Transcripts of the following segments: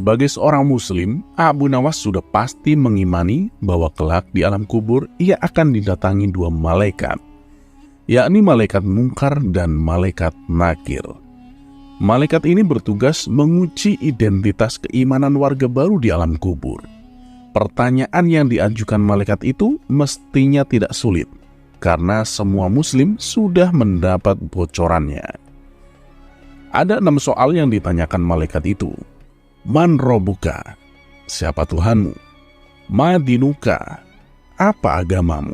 Sebagai seorang muslim, Abu Nawas sudah pasti mengimani bahwa kelak di alam kubur ia akan didatangi dua malaikat, yakni malaikat Munkar dan malaikat Nakir. Malaikat ini bertugas menguji identitas keimanan warga baru di alam kubur. Pertanyaan yang diajukan malaikat itu mestinya tidak sulit, karena semua muslim sudah mendapat bocorannya. Ada 6 soal yang ditanyakan malaikat itu. Man robuka, siapa Tuhanmu? Ma dinuka, apa agamamu?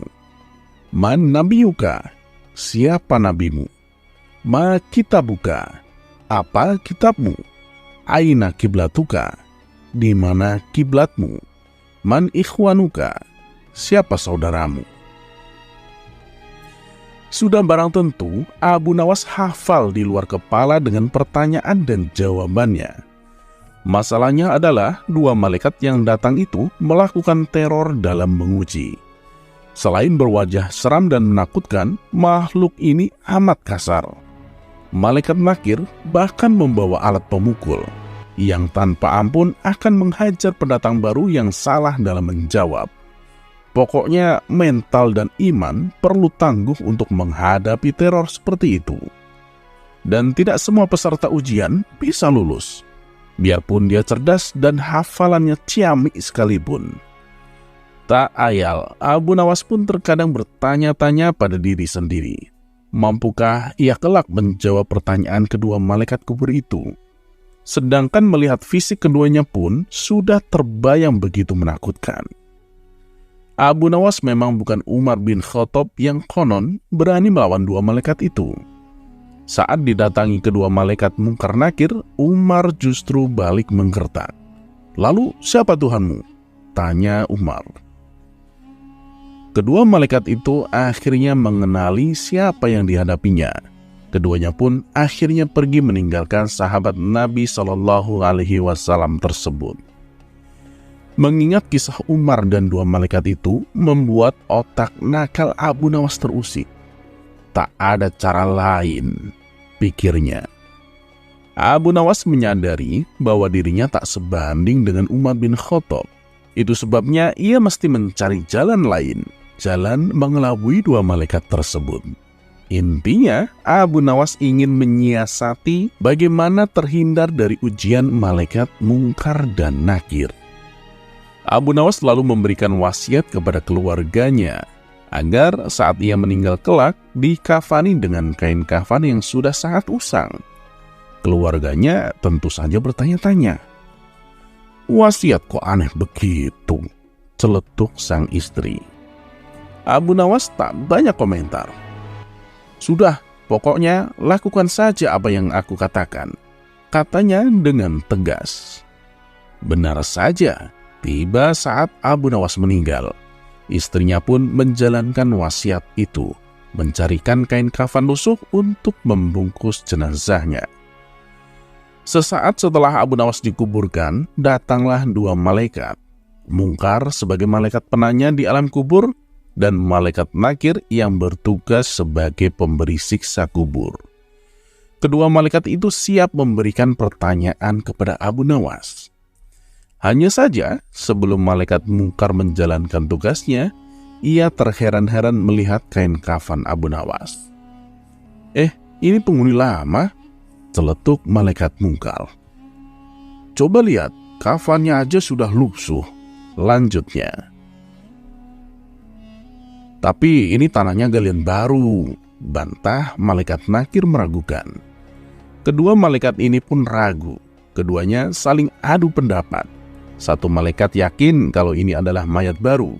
Man nabiyuka, siapa nabimu? Ma kitabuka, apa kitabmu? Aina kiblatuka, di mana kiblatmu? Man ikhwanuka, siapa saudaramu? Sudah barang tentu Abu Nawas hafal di luar kepala dengan pertanyaan dan jawabannya. Masalahnya adalah dua malaikat yang datang itu melakukan teror dalam menguji. Selain berwajah seram dan menakutkan, makhluk ini amat kasar. Malaikat Nakir bahkan membawa alat pemukul yang tanpa ampun akan menghajar pendatang baru yang salah dalam menjawab. Pokoknya mental dan iman perlu tangguh untuk menghadapi teror seperti itu. Dan tidak semua peserta ujian bisa lulus, biarpun dia cerdas dan hafalannya ciamik sekalipun. Tak ayal, Abu Nawas pun terkadang bertanya-tanya pada diri sendiri. Mampukah ia kelak menjawab pertanyaan kedua malaikat kubur itu? Sedangkan melihat fisik keduanya pun sudah terbayang begitu menakutkan. Abu Nawas memang bukan Umar bin Khattab yang konon berani melawan dua malaikat itu. Saat didatangi kedua malaikat Munkar Nakir, Umar justru balik menggertak. Lalu, siapa Tuhanmu? Tanya Umar. Kedua malaikat itu akhirnya mengenali siapa yang dihadapinya. Keduanya pun akhirnya pergi meninggalkan sahabat Nabi SAW tersebut. Mengingat kisah Umar dan dua malaikat itu membuat otak nakal Abu Nawas terusik. Tak ada cara lain, pikirnya. Abu Nawas menyadari bahwa dirinya tak sebanding dengan Umar bin Khattab. Itu sebabnya ia mesti mencari jalan lain, jalan mengelabui dua malaikat tersebut. Intinya, Abu Nawas ingin menyiasati bagaimana terhindar dari ujian malaikat Munkar dan Nakir. Abu Nawas lalu memberikan wasiat kepada keluarganya agar saat ia meninggal kelak dikafani dengan kain kafan yang sudah sangat usang. Keluarganya tentu saja bertanya-tanya, "Wasiat kok aneh begitu?" celetuk sang istri. Abu Nawas tak banyak komentar. "Sudah, pokoknya lakukan saja apa yang aku katakan," katanya dengan tegas. Benar saja, tiba saat Abu Nawas meninggal, istrinya pun menjalankan wasiat itu, mencarikan kain kafan lusuh untuk membungkus jenazahnya. Sesaat setelah Abu Nawas dikuburkan, datanglah dua malaikat, Munkar sebagai malaikat penanya di alam kubur, dan malaikat Nakir yang bertugas sebagai pemberi siksa kubur. Kedua malaikat itu siap memberikan pertanyaan kepada Abu Nawas. Hanya saja, sebelum malaikat Munkar menjalankan tugasnya, ia terheran-heran melihat kain kafan Abu Nawas. Ini penghuni lama," celetuk malaikat Munkar. "Coba lihat, kafannya aja sudah lusuh," lanjutnya. "Tapi ini tanahnya galian baru," bantah malaikat Nakir meragukan. Kedua malaikat ini pun ragu. Keduanya saling adu pendapat. Satu malaikat yakin kalau ini adalah mayat baru.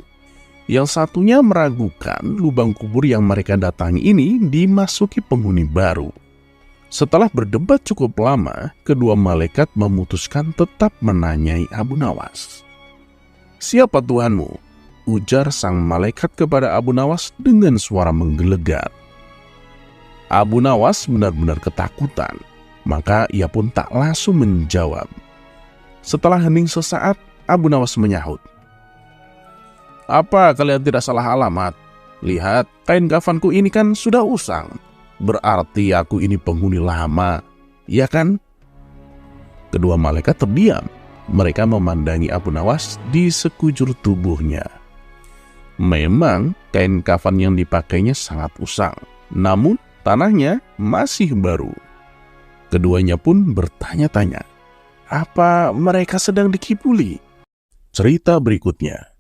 Yang satunya meragukan lubang kubur yang mereka datangi ini dimasuki penghuni baru. Setelah berdebat cukup lama, kedua malaikat memutuskan tetap menanyai Abu Nawas. "Siapa Tuhanmu?" ujar sang malaikat kepada Abu Nawas dengan suara menggelegar. Abu Nawas benar-benar ketakutan, maka ia pun tak langsung menjawab. Setelah hening sesaat, Abu Nawas menyahut, "Apa kalian tidak salah alamat? Lihat, kain kafanku ini kan sudah usang. Berarti aku ini penghuni lama, ya kan?" Kedua malaikat terdiam. mereka memandangi Abu Nawas di sekujur tubuhnya. Memang kain kafan yang dipakainya sangat usang, namun tanahnya masih baru. Keduanya pun bertanya-tanya, apa mereka sedang dikibuli? Cerita berikutnya.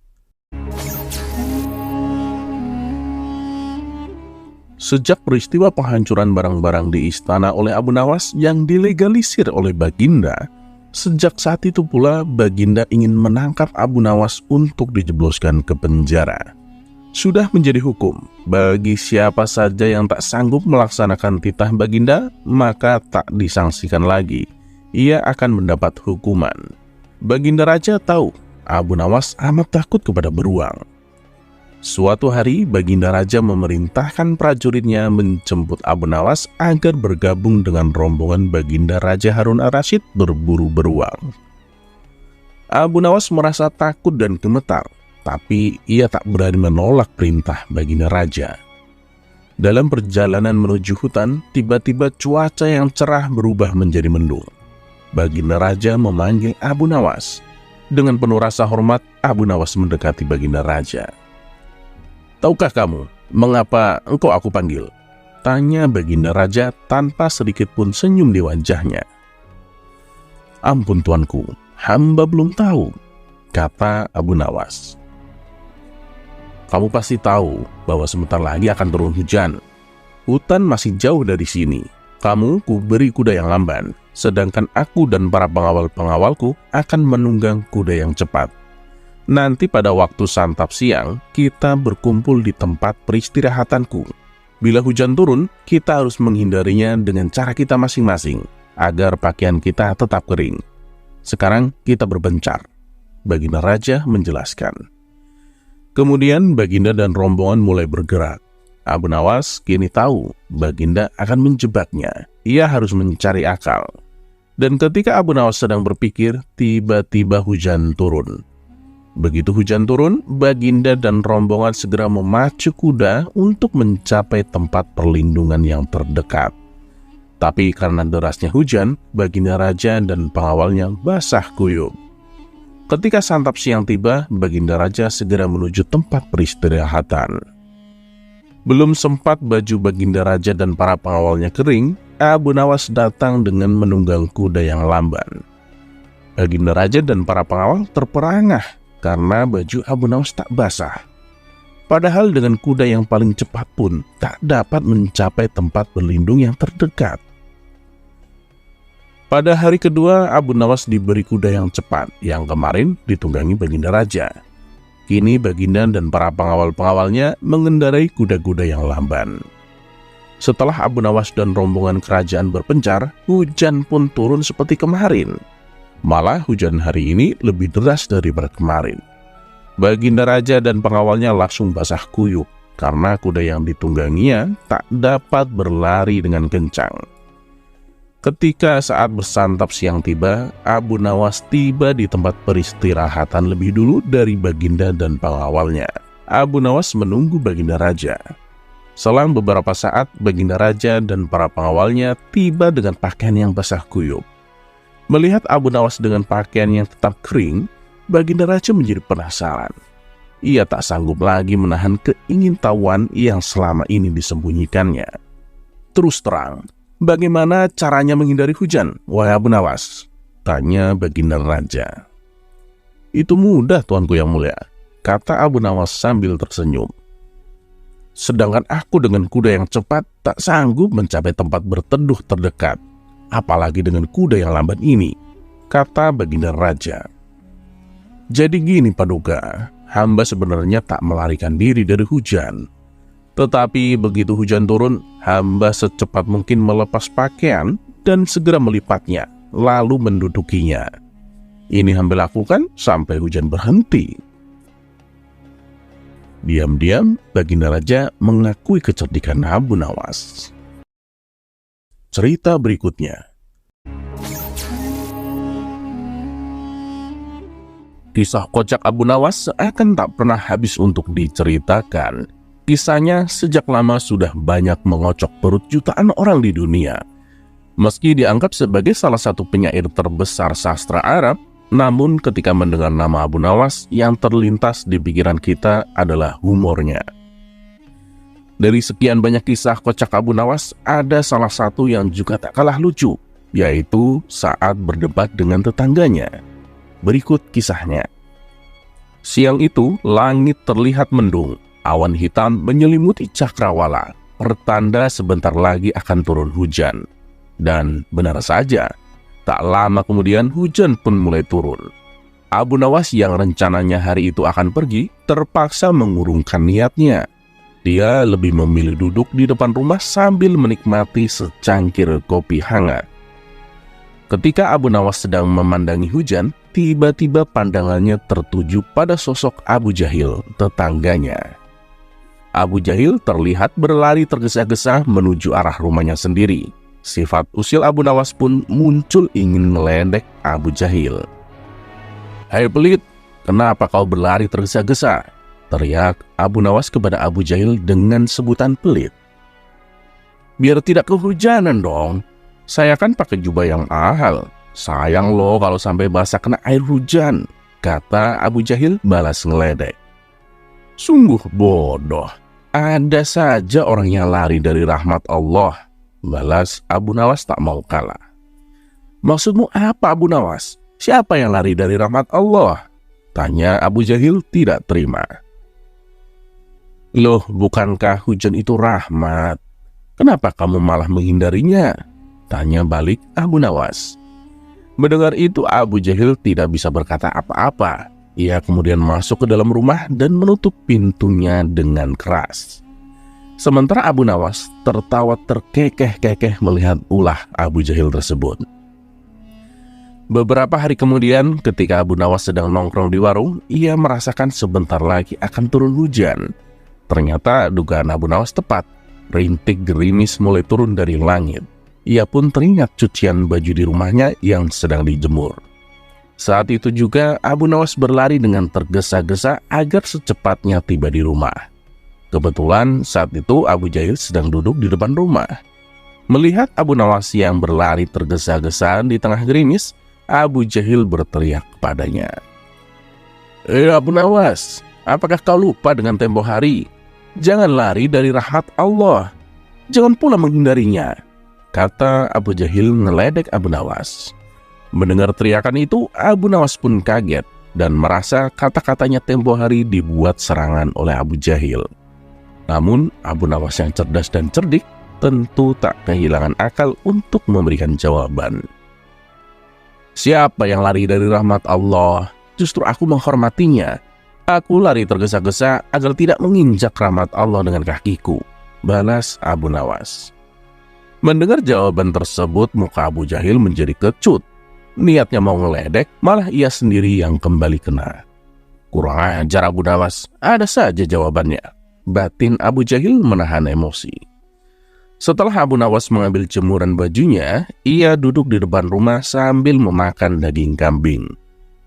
Sejak peristiwa penghancuran barang-barang di istana oleh Abu Nawas yang dilegalisir oleh Baginda, sejak saat itu pula Baginda ingin menangkap Abu Nawas untuk dijebloskan ke penjara. Sudah menjadi hukum, bagi siapa saja yang tak sanggup melaksanakan titah Baginda, maka tak disangsikan lagi. Ia akan mendapat hukuman. Baginda Raja tahu Abu Nawas amat takut kepada beruang. Suatu hari, Baginda Raja memerintahkan prajuritnya menjemput Abu Nawas agar bergabung dengan rombongan Baginda Raja Harun Ar-Rasyid berburu beruang. Abu Nawas merasa takut dan gemetar, tapi ia tak berani menolak perintah Baginda Raja. Dalam perjalanan menuju hutan, tiba-tiba cuaca yang cerah berubah menjadi mendung. Baginda Raja memanggil Abu Nawas. Dengan penuh rasa hormat, Abu Nawas mendekati Baginda Raja. "Tahukah kamu mengapa engkau aku panggil?" tanya Baginda Raja tanpa sedikit pun senyum di wajahnya. "Ampun tuanku, hamba belum tahu," kata Abu Nawas. "Kamu pasti tahu bahwa sebentar lagi akan turun hujan. Hutan masih jauh dari sini. Kamu kuberi kuda yang lamban, sedangkan aku dan para pengawal-pengawalku akan menunggang kuda yang cepat. Nanti pada waktu santap siang, kita berkumpul di tempat peristirahatanku. Bila hujan turun, kita harus menghindarinya dengan cara kita masing-masing, agar pakaian kita tetap kering. Sekarang kita berbencar," Baginda Raja menjelaskan. Kemudian Baginda dan rombongan mulai bergerak. Abu Nawas kini tahu Baginda akan menjebaknya. Ia harus mencari akal. Dan ketika Abu Nawas sedang berpikir, tiba-tiba hujan turun. Begitu hujan turun, Baginda dan rombongan segera memacu kuda untuk mencapai tempat perlindungan yang terdekat. Tapi karena derasnya hujan, Baginda Raja dan pengawalnya basah kuyup. Ketika santap siang tiba, Baginda Raja segera menuju tempat peristirahatan. Belum sempat baju Baginda Raja dan para pengawalnya kering, Abu Nawas datang dengan menunggang kuda yang lamban. Baginda Raja dan para pengawal terperangah karena baju Abu Nawas tak basah. Padahal dengan kuda yang paling cepat pun tak dapat mencapai tempat berlindung yang terdekat. Pada hari kedua, Abu Nawas diberi kuda yang cepat, yang kemarin ditunggangi Baginda Raja. Kini Baginda dan para pengawal-pengawalnya mengendarai kuda-kuda yang lamban. Setelah Abu Nawas dan rombongan kerajaan berpencar, hujan pun turun seperti kemarin. Malah hujan hari ini lebih deras daripada kemarin. Baginda Raja dan pengawalnya langsung basah kuyup karena kuda yang ditungganginya tak dapat berlari dengan kencang. Ketika saat bersantap siang tiba, Abu Nawas tiba di tempat peristirahatan lebih dulu dari Baginda dan pengawalnya. Abu Nawas menunggu Baginda Raja. Selang beberapa saat, Baginda Raja dan para pengawalnya tiba dengan pakaian yang basah kuyup. Melihat Abu Nawas dengan pakaian yang tetap kering, Baginda Raja menjadi penasaran. Ia tak sanggup lagi menahan keingintahuan yang selama ini disembunyikannya. "Terus terang, bagaimana caranya menghindari hujan, wahai Abu Nawas?" tanya Baginda Raja. "Itu mudah, tuanku yang mulia," kata Abu Nawas sambil tersenyum. "Sedangkan aku dengan kuda yang cepat tak sanggup mencapai tempat berteduh terdekat, apalagi dengan kuda yang lamban ini," kata Baginda Raja. "Jadi gini Paduka, hamba sebenarnya tak melarikan diri dari hujan. Tetapi begitu hujan turun, hamba secepat mungkin melepas pakaian dan segera melipatnya, lalu mendudukinya. Ini hamba lakukan sampai hujan berhenti." Diam-diam, Baginda Raja mengakui kecerdikan Abu Nawas. Cerita berikutnya. Kisah kocak Abu Nawas seakan tak pernah habis untuk diceritakan. Kisahnya sejak lama sudah banyak mengocok perut jutaan orang di dunia. Meski dianggap sebagai salah satu penyair terbesar sastra Arab, Namun ketika mendengar nama Abu Nawas, yang terlintas di pikiran kita adalah humornya. Dari sekian banyak kisah kocak Abu Nawas, ada salah satu yang juga tak kalah lucu, yaitu saat berdebat dengan tetangganya. Berikut kisahnya. Siang itu, langit terlihat mendung. Awan hitam menyelimuti cakrawala, pertanda sebentar lagi akan turun hujan. Dan benar saja, tak lama kemudian hujan pun mulai turun. Abu Nawas yang rencananya hari itu akan pergi, terpaksa mengurungkan niatnya. Dia lebih memilih duduk di depan rumah sambil menikmati secangkir kopi hangat. Ketika Abu Nawas sedang memandangi hujan, tiba-tiba pandangannya tertuju pada sosok Abu Jahil, tetangganya. Abu Jahil terlihat berlari tergesa-gesa menuju arah rumahnya sendiri. Sifat usil Abu Nawas pun muncul ingin meledek Abu Jahil. "Hai pelit, kenapa kau berlari tergesa-gesa?" teriak Abu Nawas kepada Abu Jahil dengan sebutan pelit. "Biar tidak kehujanan dong. Saya kan pakai jubah yang mahal. Sayang loh kalau sampai basah kena air hujan," kata Abu Jahil balas ngeledek. "Sungguh bodoh. Ada saja orang yang lari dari rahmat Allah," balas Abu Nawas tak mau kalah. "Maksudmu apa Abu Nawas? Siapa yang lari dari rahmat Allah?" tanya Abu Jahil tidak terima. "Loh, bukankah hujan itu rahmat? Kenapa kamu malah menghindarinya?" tanya balik Abu Nawas. Mendengar itu Abu Jahil tidak bisa berkata apa-apa. Ia kemudian masuk ke dalam rumah dan menutup pintunya dengan keras. Sementara Abu Nawas tertawa terkekeh-kekeh melihat ulah Abu Jahil tersebut. Beberapa hari kemudian, ketika Abu Nawas sedang nongkrong di warung, ia merasakan sebentar lagi akan turun hujan. Ternyata dugaan Abu Nawas tepat. Rintik gerimis mulai turun dari langit. Ia pun teringat cucian baju di rumahnya yang sedang dijemur. Saat itu juga Abu Nawas berlari dengan tergesa-gesa agar secepatnya tiba di rumah. Kebetulan saat itu Abu Jahil sedang duduk di depan rumah. Melihat Abu Nawas yang berlari tergesa-gesa di tengah gerimis, Abu Jahil berteriak kepadanya. Abu Nawas, apakah kau lupa dengan tempo hari? Jangan lari dari rahmat Allah. Jangan pula menghindarinya," kata Abu Jahil ngeledek Abu Nawas. Mendengar teriakan itu, Abu Nawas pun kaget dan merasa kata-katanya tempo hari dibuat serangan oleh Abu Jahil. Namun, Abu Nawas yang cerdas dan cerdik tentu tak kehilangan akal untuk memberikan jawaban. "Siapa yang lari dari rahmat Allah? Justru aku menghormatinya. Aku lari tergesa-gesa agar tidak menginjak rahmat Allah dengan kakiku," balas Abu Nawas. Mendengar jawaban tersebut, muka Abu Jahil menjadi kecut. Niatnya mau ngeledek, malah ia sendiri yang kembali kena. "Kurang ajar Abu Nawas, ada saja jawabannya," batin Abu Jahil menahan emosi. Setelah Abu Nawas mengambil jemuran bajunya, ia duduk di depan rumah sambil memakan daging kambing.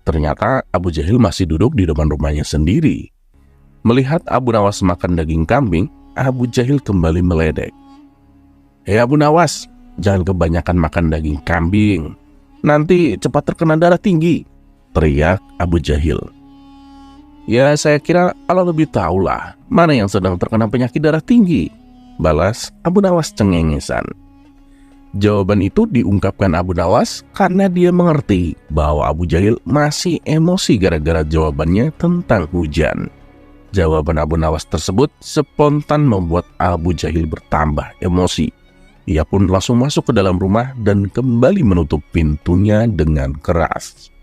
Ternyata Abu Jahil masih duduk di depan rumahnya sendiri. Melihat Abu Nawas makan daging kambing, Abu Jahil kembali meledek. "Hei Abu Nawas, jangan kebanyakan makan daging kambing. Nanti cepat terkena darah tinggi," teriak Abu Jahil. "Ya, saya kira Allah lebih tahulah mana yang sedang terkena penyakit darah tinggi," balas Abu Nawas cengengesan. Jawaban itu diungkapkan Abu Nawas karena dia mengerti bahwa Abu Jahil masih emosi gara-gara jawabannya tentang hujan. Jawaban Abu Nawas tersebut spontan membuat Abu Jahil bertambah emosi. Ia pun langsung masuk ke dalam rumah dan kembali menutup pintunya dengan keras.